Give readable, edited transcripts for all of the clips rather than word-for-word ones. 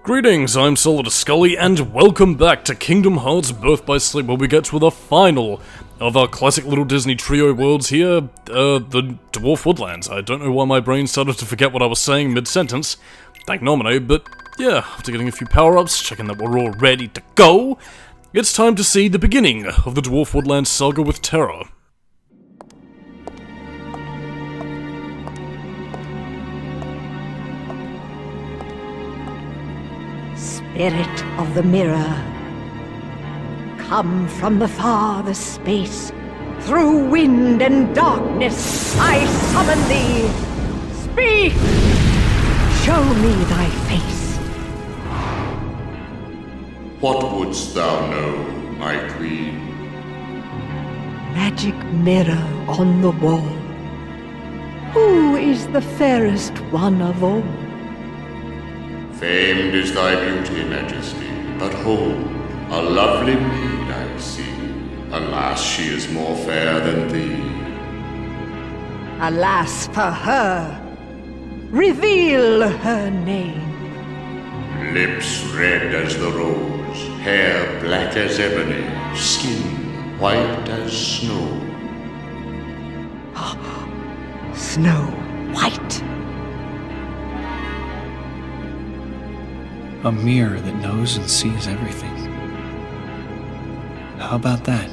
Greetings, I'm Solidus-Skully, and welcome back to Kingdom Hearts Birth by Sleep, where we get to the final of our classic little Disney trio worlds here, the Dwarf Woodlands. I don't know why my brain started to forget what I was saying mid-sentence. Thank Nomine, but yeah, after getting a few power-ups, checking that we're all ready to go, it's time to see the beginning of the Dwarf Woodlands saga with Terra. Spirit of the mirror, come from the farthest space. Through wind and darkness I summon thee. Speak! Show me thy face. What wouldst thou know, my queen? Magic mirror on the wall, who is the fairest one of all? Famed is thy beauty, Majesty, but hold, a lovely maid I see. Alas, she is more fair than thee. Alas for her! Reveal her name. Lips red as the rose, hair black as ebony, skin white as snow. Snow White. A mirror that knows and sees everything. How about that?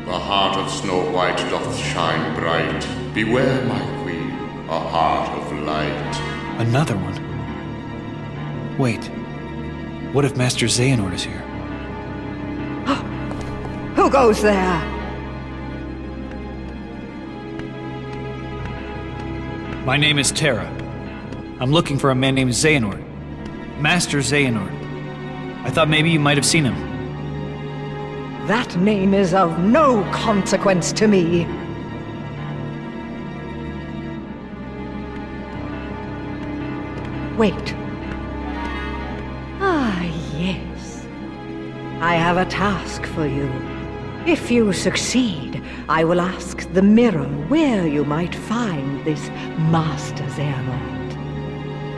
The heart of Snow White doth shine bright. Beware, my queen, a heart of light. Another one? Wait. What if Master Xehanort is here? Who goes there? My name is Terra. I'm looking for a man named Xehanort. Master Xehanort. I thought maybe you might have seen him. That name is of no consequence to me. Wait. Ah, yes. I have a task for you. If you succeed, I will ask the mirror where you might find this Master Xehanort.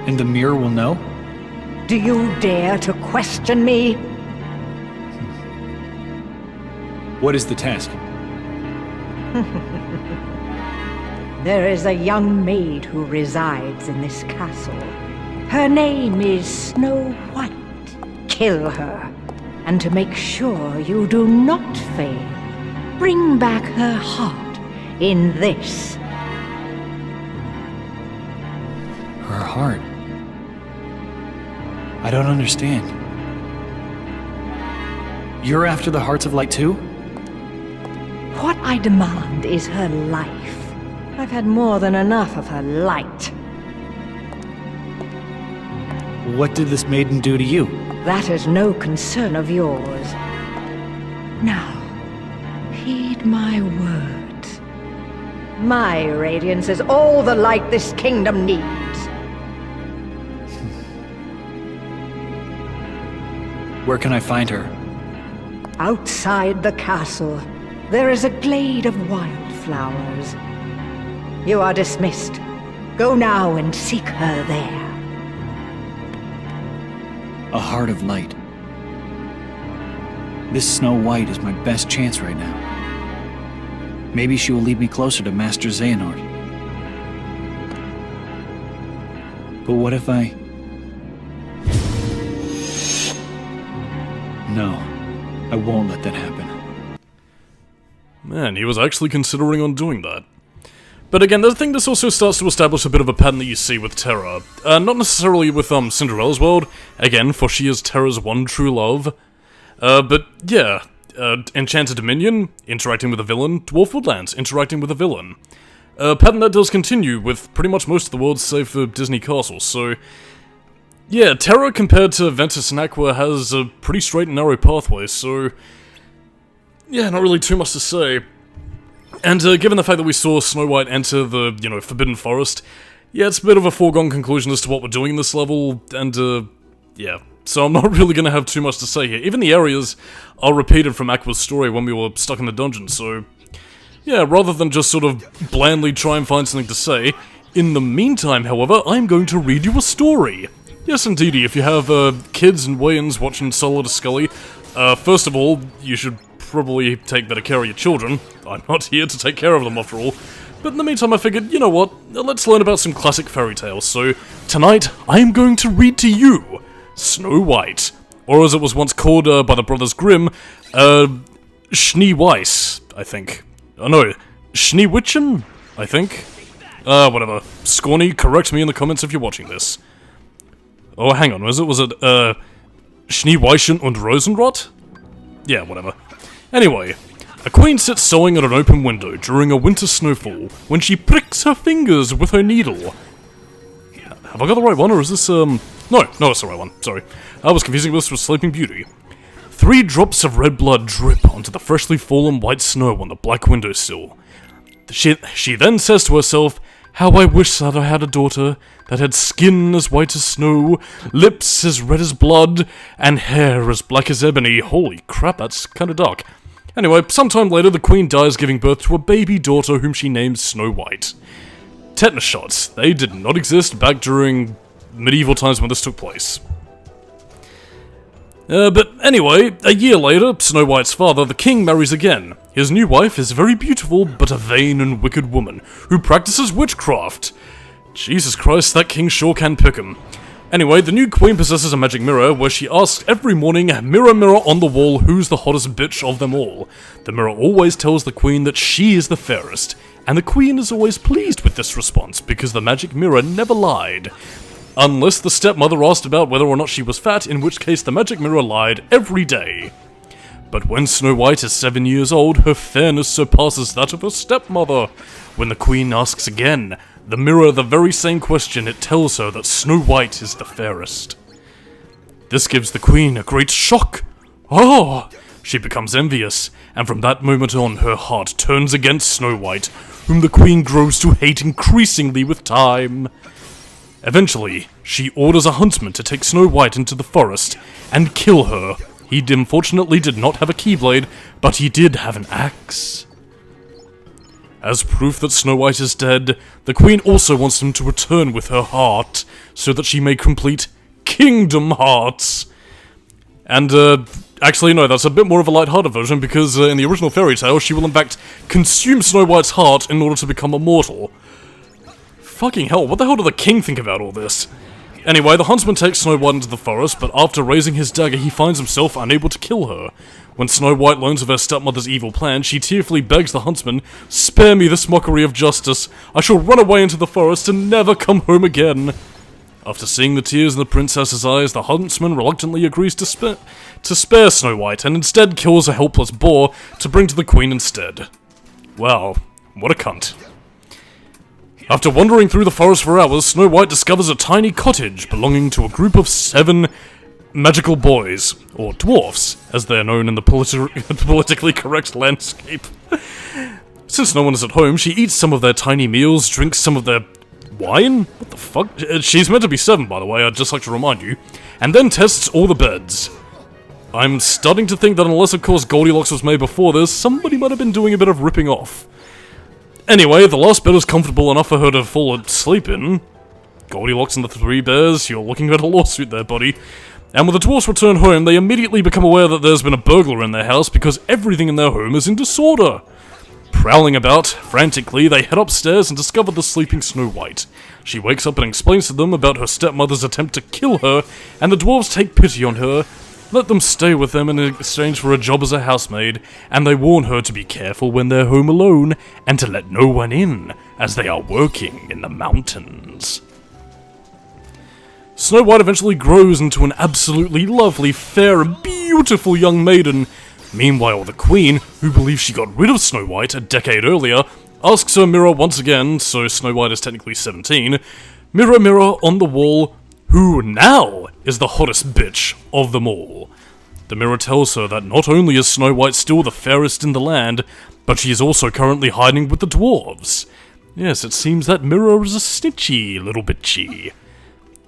And the mirror will know? Do you dare to question me? What is the task? There is a young maid who resides in this castle. Her name is Snow White. Kill her, and to make sure you do not fail, bring back her heart in this. Her heart? I don't understand. You're after the Hearts of Light too? What I demand is her life. I've had more than enough of her light. What did this maiden do to you? That is no concern of yours. Now, heed my words. My radiance is all the light this kingdom needs. Where can I find her? Outside the castle, there is a glade of wildflowers. You are dismissed. Go now and seek her there. A Heart of Light. This Snow White is my best chance right now. Maybe she will lead me closer to Master Xehanort. But what if I... No, I won't let that happen. Man, he was actually considering on doing that. But again, I think this also starts to establish a bit of a pattern that you see with Terra. Not necessarily with Cinderella's world, again, for she is Terra's one true love. But yeah, Enchanted Dominion, interacting with a villain, Dwarf Woodlands, interacting with a villain. A pattern that does continue with pretty much most of the worlds save for Disney Castles, so... Yeah, Terra compared to Ventus and Aqua has a pretty straight and narrow pathway, so... Yeah, not really too much to say. And given the fact that we saw Snow White enter the, Forbidden Forest, yeah, it's a bit of a foregone conclusion as to what we're doing in this level, and, yeah. So I'm not really gonna have too much to say here. Even the areas are repeated from Aqua's story when we were stuck in the dungeon, so... Yeah, rather than just sort of blandly try and find something to say, in the meantime, however, I'm going to read you a story. Yes, indeedy, if you have kids and Wayans watching Solidus-Skully, first of all, you should probably take better care of your children. I'm not here to take care of them, after all. But in the meantime, I figured, you know what, let's learn about some classic fairy tales. So, tonight, I am going to read to you Snow White, or as it was once called by the brothers Grimm, Schnee, I think. Oh no, Schnee wittchen, I think. Whatever. Scorny, correct me in the comments if you're watching this. Oh, hang on, was it, Schnee und Rosenrot? Yeah, whatever. Anyway, a queen sits sewing at an open window during a winter snowfall when she pricks her fingers with her needle. Have I got the right one, or is this, No, it's the right one, sorry. I was confusing this with Sleeping Beauty. 3 drops of red blood drip onto the freshly fallen white snow on the black windowsill. She then says to herself, "How I wish that I had a daughter that had skin as white as snow, lips as red as blood, and hair as black as ebony." Holy crap, that's kinda dark. Anyway, sometime later the queen dies giving birth to a baby daughter whom she names Snow White. Tetanus shots. They did not exist back during medieval times when this took place. But anyway, a year later, Snow White's father, the king, marries again. His new wife is very beautiful, but a vain and wicked woman, who practices witchcraft. Jesus Christ, that king sure can pick 'em. Anyway, the new queen possesses a magic mirror, where she asks every morning, "Mirror, mirror on the wall, who's the hottest bitch of them all?" The mirror always tells the queen that she is the fairest, and the queen is always pleased with this response, because the magic mirror never lied. Unless the stepmother asked about whether or not she was fat, in which case the magic mirror lied every day. But when Snow White is 7 years old, her fairness surpasses that of her stepmother. When the queen asks again, the mirror the very same question, it tells her that Snow White is the fairest. This gives the queen a great shock. Oh! She becomes envious, and from that moment on, her heart turns against Snow White, whom the queen grows to hate increasingly with time. Eventually, she orders a huntsman to take Snow White into the forest and kill her. He unfortunately did not have a keyblade, but he did have an axe. As proof that Snow White is dead, the queen also wants him to return with her heart, so that she may complete Kingdom Hearts. And, actually no, that's a bit more of a light-hearted version, because in the original fairy tale, she will in fact consume Snow White's heart in order to become immortal. Fucking hell, what the hell did the king think about all this? Anyway, the huntsman takes Snow White into the forest, but after raising his dagger, he finds himself unable to kill her. When Snow White learns of her stepmother's evil plan, she tearfully begs the huntsman, "Spare me this mockery of justice. I shall run away into the forest and never come home again." After seeing the tears in the princess's eyes, the huntsman reluctantly agrees to spare Snow White, and instead kills a helpless boar to bring to the queen instead. Wow, what a cunt. After wandering through the forest for hours, Snow White discovers a tiny cottage belonging to a group of 7 magical boys, or dwarfs, as they are known in the politically correct landscape. Since no one is at home, she eats some of their tiny meals, drinks some of their wine? What the fuck? She's meant to be 7, by the way, I'd just like to remind you. And then tests all the beds. I'm starting to think that unless, of course, Goldilocks was made before this, somebody might have been doing a bit of ripping off. Anyway, the last bed is comfortable enough for her to fall asleep in. Goldilocks and the 3 bears, you're looking at a lawsuit there, buddy. And when the dwarfs return home, they immediately become aware that there's been a burglar in their house because everything in their home is in disorder. Prowling about, frantically, they head upstairs and discover the sleeping Snow White. She wakes up and explains to them about her stepmother's attempt to kill her, and the dwarves take pity on her, let them stay with them in exchange for a job as a housemaid, and they warn her to be careful when they're home alone, and to let no one in, as they are working in the mountains. Snow White eventually grows into an absolutely lovely, fair, and beautiful young maiden. Meanwhile, the queen, who believes she got rid of Snow White a decade earlier, asks her mirror once again, so Snow White is technically 17, "Mirror, mirror on the wall, who now is the hottest bitch of them all?" The mirror tells her that not only is Snow White still the fairest in the land, but she is also currently hiding with the dwarves. Yes, it seems that mirror is a snitchy little bitchy.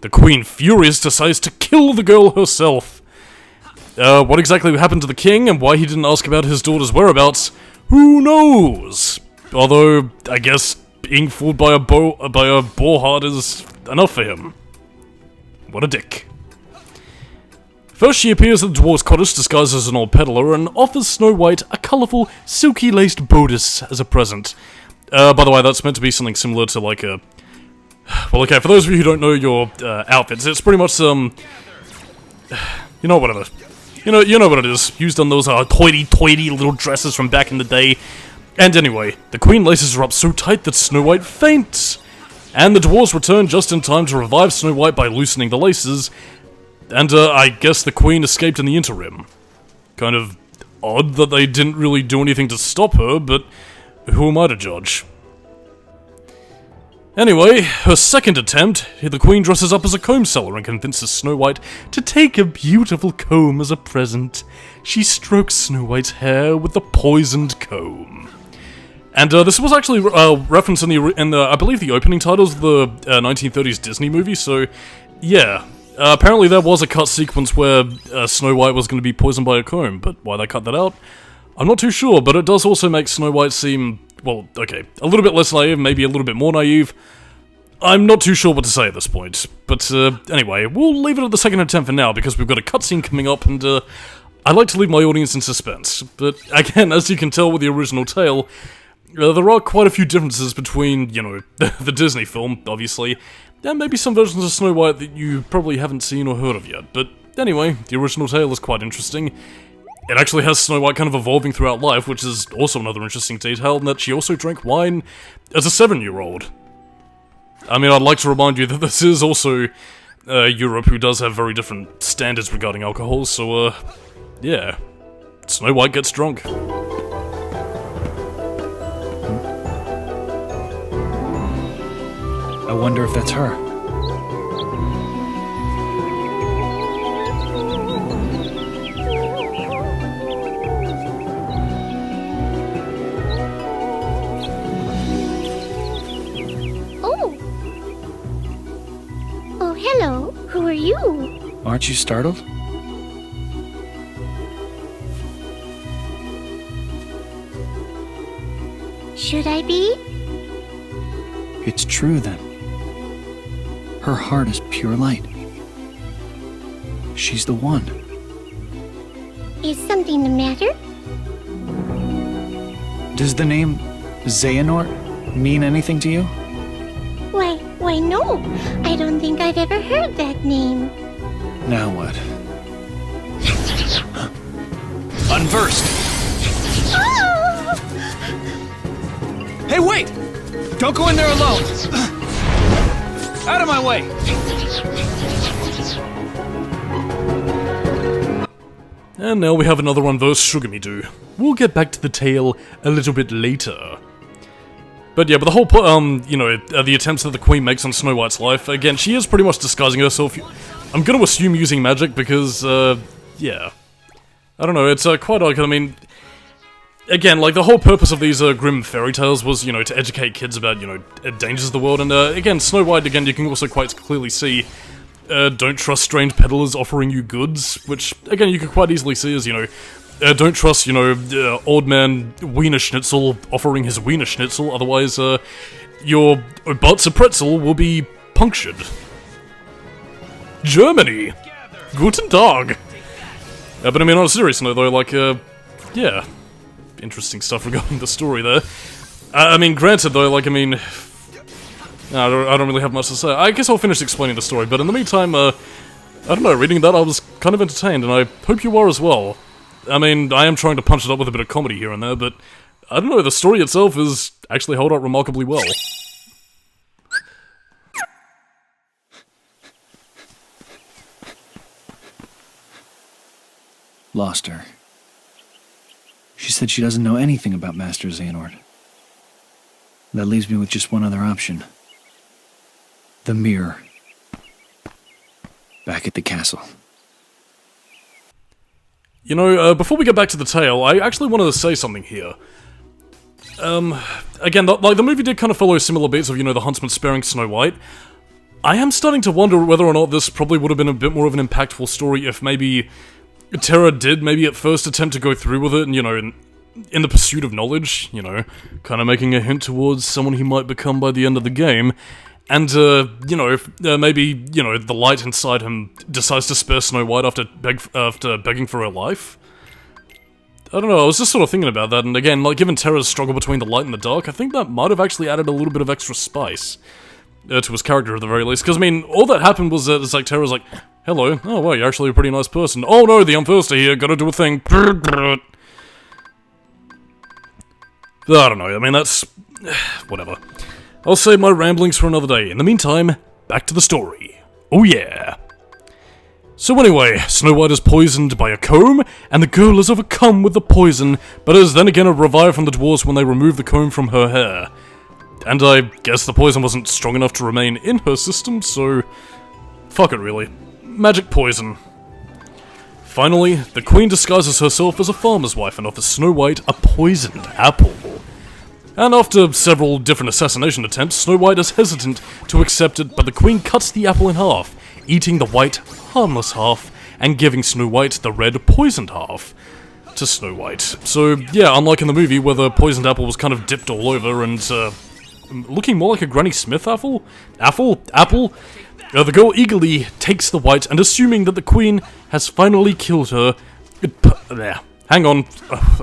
The queen, furious, decides to kill the girl herself. What exactly happened to the king, and why he didn't ask about his daughter's whereabouts, who knows? Although, I guess being fooled by a boar heart is enough for him. What a dick. First, she appears at the dwarf's cottage disguised as an old peddler and offers Snow White a colourful, silky-laced bodice as a present. By the way, that's meant to be something similar to like a... Well, okay, for those of you who don't know your outfits, it's pretty much you know, whatever. You know what it is. Used on those hoity-toity little dresses from back in the day. And anyway, the queen laces her up so tight that Snow White faints. And the dwarves return just in time to revive Snow White by loosening the laces. And, I guess the queen escaped in the interim. Kind of odd that they didn't really do anything to stop her, but who am I to judge? Anyway, her second attempt, the queen dresses up as a comb seller and convinces Snow White to take a beautiful comb as a present. She strokes Snow White's hair with the poisoned comb. And this was actually referenced in the I believe the opening titles of the 1930s Disney movie, so yeah. Apparently there was a cut sequence where Snow White was going to be poisoned by a comb, but why they cut that out, I'm not too sure, but it does also make Snow White seem, well, okay, a little bit less naive, maybe a little bit more naive. I'm not too sure what to say at this point, but anyway, we'll leave it at the second attempt for now, because we've got a cutscene coming up, and I like to leave my audience in suspense. But again, as you can tell with the original tale, there are quite a few differences between, you know, the Disney film, obviously, and maybe some versions of Snow White that you probably haven't seen or heard of yet. But anyway, the original tale is quite interesting. It actually has Snow White kind of evolving throughout life, which is also another interesting detail, and that she also drank wine as a 7-year-old. I mean, I'd like to remind you that this is also Europe, who does have very different standards regarding alcohol, so, yeah. Snow White gets drunk. I wonder if that's her. Oh, hello. Who are you? Aren't you startled? Should I be? It's true, then. Her heart is pure light. She's the one. Is something the matter? Does the name Xehanort mean anything to you? Why no. I don't think I've ever heard that name. Now what? Unversed! Oh! Hey, wait! Don't go in there alone! Out of my way! And now we have another unversed Sugar-Me-Doo. We'll get back to the tale a little bit later. But yeah, but the whole, you know, the attempts that the Queen makes on Snow White's life, again, she is pretty much disguising herself. I'm gonna assume using magic because, yeah. I don't know, it's quite odd, I mean, again, like, the whole purpose of these Grimm fairy tales was, you know, to educate kids about, you know, dangers of the world, and again, Snow White, again, you can also quite clearly see, don't trust strange peddlers offering you goods, which, again, you could quite easily see as, you know, don't trust, you know, old man Wiener Schnitzel offering his Wiener Schnitzel, otherwise, your Botzer pretzel will be punctured. Germany! Guten Tag! But I mean, on a serious note, though, like, yeah. Interesting stuff regarding the story there. I mean, granted, though, like, I mean... I don't really have much to say. I guess I'll finish explaining the story, but in the meantime, I don't know, reading that I was kind of entertained, and I hope you are as well. I mean, I am trying to punch it up with a bit of comedy here and there, but I don't know, the story itself is actually held up remarkably well. Lost her. She said she doesn't know anything about Master Xehanort. That leaves me with just one other option. The mirror. Back at the castle. You know, before we get back to the tale, I actually wanted to say something here. Again, like, the movie did kind of follow similar beats of, you know, the huntsman sparing Snow White. I am starting to wonder whether or not this probably would have been a bit more of an impactful story if maybe Terra did maybe at first attempt to go through with it, and, you know, in the pursuit of knowledge, you know, kind of making a hint towards someone he might become by the end of the game, And, you know, maybe, you know, the light inside him decides to spare Snow White after begging for her life. I don't know, I was just sort of thinking about that, and again, like, given Terra's struggle between the light and the dark, I think that might have actually added a little bit of extra spice to his character at the very least, because, I mean, all that happened was that it's like, Terra's like, hello, oh, wow, you're actually a pretty nice person. Oh no, the Unthirster here, gotta do a thing. I don't know, I mean, that's... whatever. I'll save my ramblings for another day. In the meantime, back to the story. Oh yeah. So anyway, Snow White is poisoned by a comb, and the girl is overcome with the poison, but is then again revived from the dwarves when they remove the comb from her hair. And I guess the poison wasn't strong enough to remain in her system, so... fuck it really. Magic poison. Finally, the queen disguises herself as a farmer's wife and offers Snow White a poisoned apple. And after several different assassination attempts, Snow White is hesitant to accept it, but the queen cuts the apple in half, eating the white, harmless half, and giving Snow White the red, poisoned half to Snow White. So, yeah, unlike in the movie, where the poisoned apple was kind of dipped all over and, looking more like a Granny Smith apple? Apple? The girl eagerly takes the white, and assuming that the queen has finally killed her... hang on,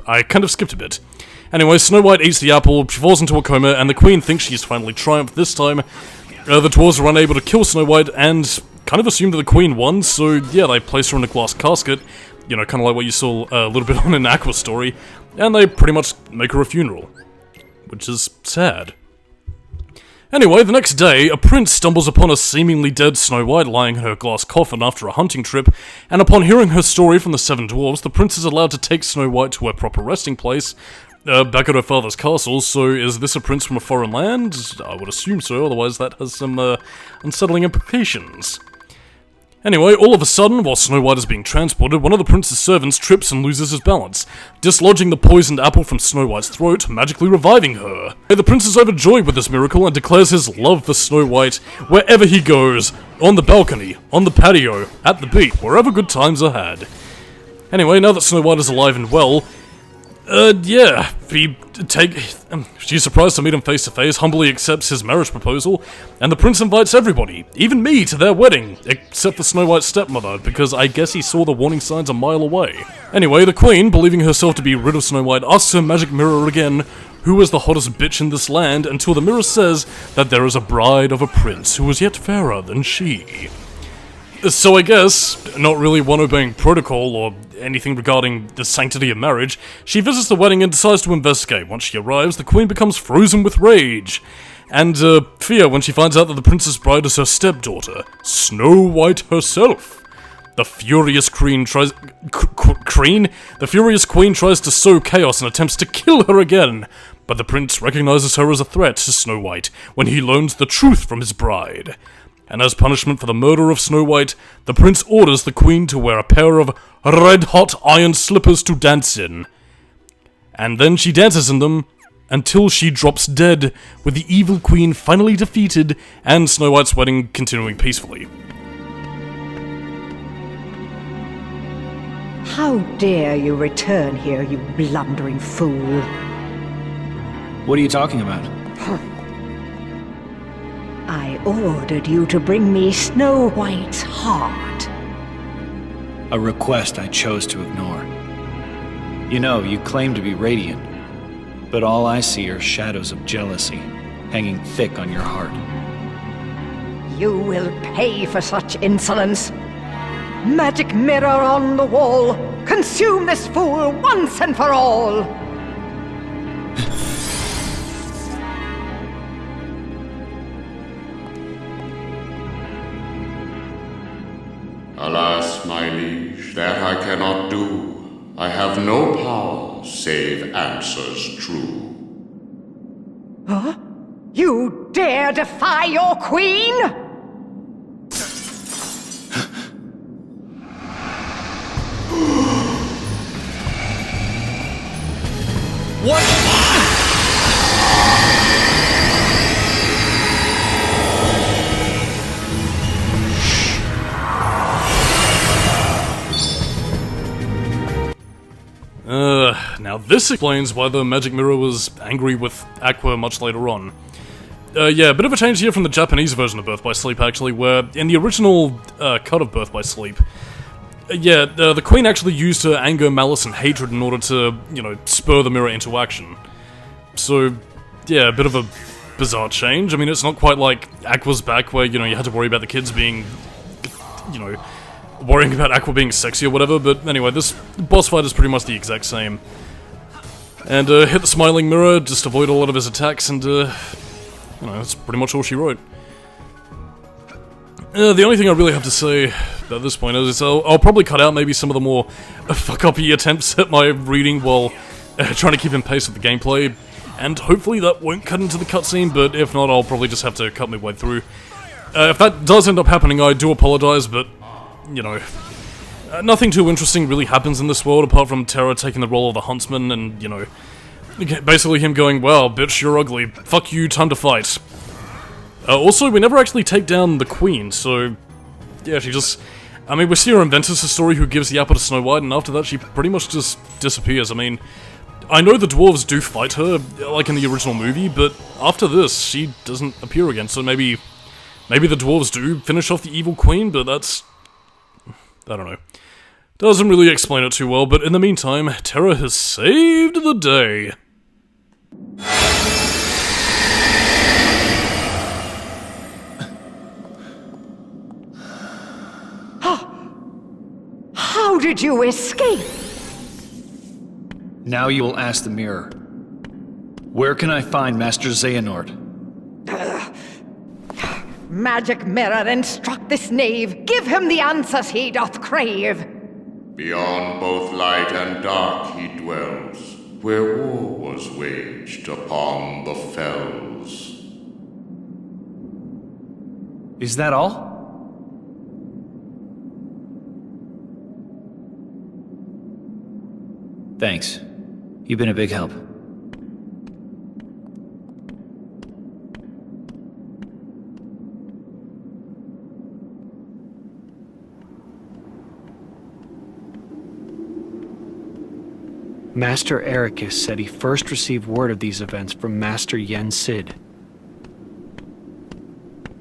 I kind of skipped a bit. Anyway, Snow White eats the apple, she falls into a coma, and the queen thinks she's finally triumphed this time. The dwarves are unable to kill Snow White, and kind of assume that the queen won, so yeah, they place her in a glass casket, you know, kind of like what you saw a little bit on an Aqua story, and they pretty much make her a funeral. Which is sad. Anyway, the next day, a prince stumbles upon a seemingly dead Snow White lying in her glass coffin after a hunting trip, and upon hearing her story from the 7 dwarves, the prince is allowed to take Snow White to her proper resting place, back at her father's castle. So is this a prince from a foreign land? I would assume so, otherwise that has some unsettling implications. Anyway, all of a sudden, while Snow White is being transported, one of the prince's servants trips and loses his balance, dislodging the poisoned apple from Snow White's throat, magically reviving her. The prince is overjoyed with this miracle and declares his love for Snow White wherever he goes, on the balcony, on the patio, at the beach, wherever good times are had. Anyway, now that Snow White is alive and well, yeah, she's surprised to meet him face to face, humbly accepts his marriage proposal, and the prince invites everybody, even me, to their wedding, except for Snow White's stepmother, because I guess he saw the warning signs a mile away. Anyway, the queen, believing herself to be rid of Snow White, asks her magic mirror again, who is the hottest bitch in this land, until the mirror says that there is a bride of a prince who is yet fairer than she. So I guess, not really one obeying protocol or anything regarding the sanctity of marriage, she visits the wedding and decides to investigate. Once she arrives, the queen becomes frozen with rage, and fear when she finds out that the princess bride is her stepdaughter, Snow White herself. The furious queen tries to sow chaos and attempts to kill her again, but the prince recognizes her as a threat to Snow White when he learns the truth from his bride. And as punishment for the murder of Snow White, the prince orders the queen to wear a pair of red-hot iron slippers to dance in. And then she dances in them until she drops dead, with the evil queen finally defeated and Snow White's wedding continuing peacefully. How dare you return here, you blundering fool? What are you talking about? I ordered you to bring me Snow White's heart. A request I chose to ignore. You know, you claim to be radiant, but all I see are shadows of jealousy hanging thick on your heart. You will pay for such insolence. Magic mirror on the wall, consume this fool once and for all! Alas, my liege, that I cannot do. I have no power save answers true. Huh? You dare defy your queen? What? Now this explains why the magic mirror was angry with Aqua much later on. Yeah, a bit of a change here from the Japanese version of Birth by Sleep, actually, where in the original cut of Birth by Sleep, the Queen actually used her anger, malice, and hatred in order to, you know, spur the mirror into action. So, yeah, a bit of a bizarre change. I mean, it's not quite like Aqua's back, where, you know, you had to worry about the kids being, you know, worrying about Aqua being sexy or whatever, but anyway, this boss fight is pretty much the exact same. And, hit the smiling mirror, just avoid a lot of his attacks, and, you know, that's pretty much all she wrote. The only thing I really have to say at this point is I'll probably cut out maybe some of the more fuck-uppy attempts at my reading while trying to keep in pace with the gameplay, and hopefully that won't cut into the cutscene, but if not, I'll probably just have to cut my way through. If that does end up happening, I do apologize, but, you know, nothing too interesting really happens in this world apart from Terra taking the role of the huntsman and, you know, basically him going, "Wow, bitch, you're ugly. Fuck you, time to fight." Also, we never actually take down the Queen, so... yeah, she just... I mean, we see her in Ventus' story who gives the apple to Snow White, and after that she pretty much just disappears. I mean, I know the dwarves do fight her, like in the original movie, but after this, she doesn't appear again, so maybe the dwarves do finish off the evil Queen, but that's... I don't know. Doesn't really explain it too well, but in the meantime, Terra has saved the day. How did you escape? Now you will ask the mirror. Where can I find Master Xehanort? Magic mirror, instruct this knave. Give him the answers he doth crave. Beyond both light and dark he dwells, where war was waged upon the fells. Is that all? Thanks. You've been a big help. Master Ericus said he first received word of these events from Master Yen Sid.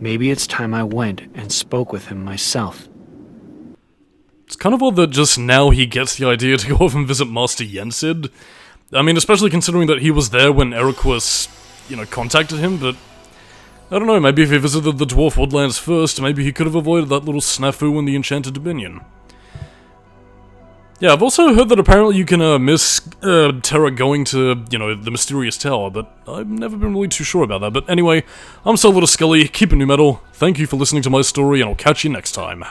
Maybe it's time I went and spoke with him myself. It's kind of odd that just now he gets the idea to go off and visit Master Yensid. I mean, especially considering that he was there when Ericus, you know, contacted him, but... I don't know, maybe if he visited the Dwarf Woodlands first, maybe he could have avoided that little snafu in the Enchanted Dominion. Yeah, I've also heard that apparently you can miss Terra going to, you know, the Mysterious Tower, but I've never been really too sure about that. But anyway, I'm Solidus-Skully, keep it new metal, thank you for listening to my story, and I'll catch you next time.